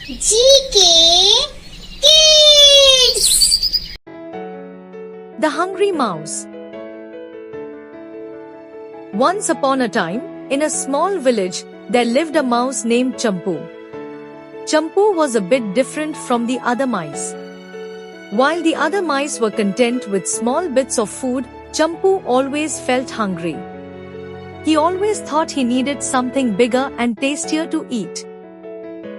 GK Kids. The Hungry Mouse. Once upon a time, in a small village, there lived a mouse named Champu. Champu was a bit different from the other mice. While the other mice were content with small bits of food, Champu always felt hungry. He always thought he needed something bigger and tastier to eat.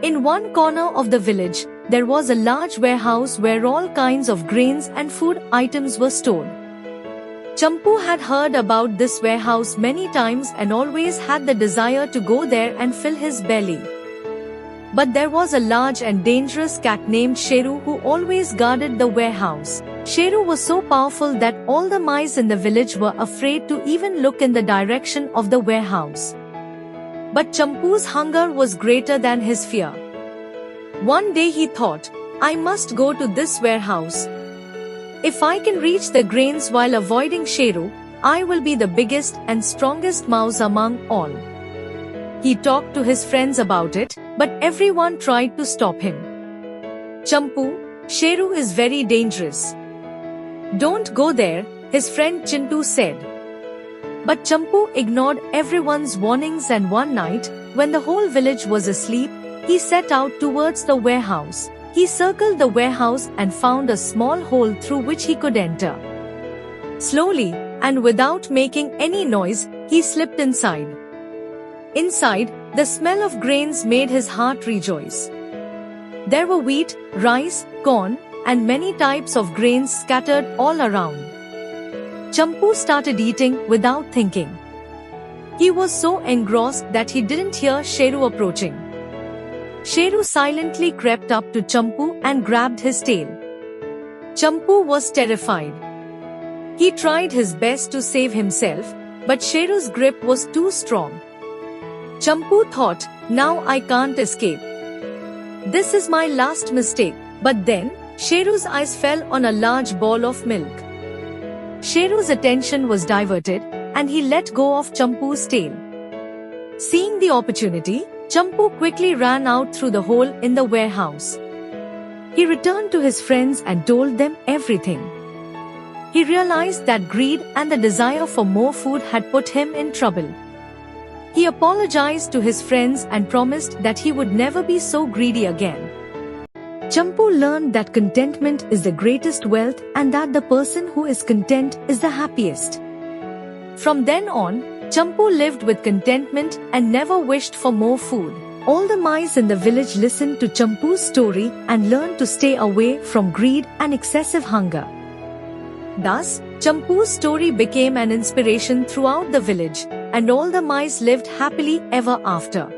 In one corner of the village, there was a large warehouse where all kinds of grains and food items were stored. Champu had heard about this warehouse many times and always had the desire to go there and fill his belly. But there was a large and dangerous cat named Sheru who always guarded the warehouse. Sheru was so powerful that all the mice in the village were afraid to even look in the direction of the warehouse. But Champu's hunger was greater than his fear. One day he thought, I must go to this warehouse. If I can reach the grains while avoiding Sheru, I will be the biggest and strongest mouse among all. He talked to his friends about it, but everyone tried to stop him. Champu, Sheru is very dangerous. Don't go there, his friend Chintu said. But Champu ignored everyone's warnings and one night, when the whole village was asleep, he set out towards the warehouse. He circled the warehouse and found a small hole through which he could enter. Slowly, and without making any noise, he slipped inside. Inside, the smell of grains made his heart rejoice. There were wheat, rice, corn, and many types of grains scattered all around. Champu started eating without thinking. He was so engrossed that he didn't hear Sheru approaching. Sheru silently crept up to Champu and grabbed his tail. Champu was terrified. He tried his best to save himself, but Sheru's grip was too strong. Champu thought, now I can't escape. This is my last mistake. But then, Sheru's eyes fell on a large ball of milk. Sheru's attention was diverted, and he let go of Champu's tail. Seeing the opportunity, Champu quickly ran out through the hole in the warehouse. He returned to his friends and told them everything. He realized that greed and the desire for more food had put him in trouble. He apologized to his friends and promised that he would never be so greedy again. Champu learned that contentment is the greatest wealth and that the person who is content is the happiest. From then on, Champu lived with contentment and never wished for more food. All the mice in the village listened to Champu's story and learned to stay away from greed and excessive hunger. Thus, Champu's story became an inspiration throughout the village, and all the mice lived happily ever after.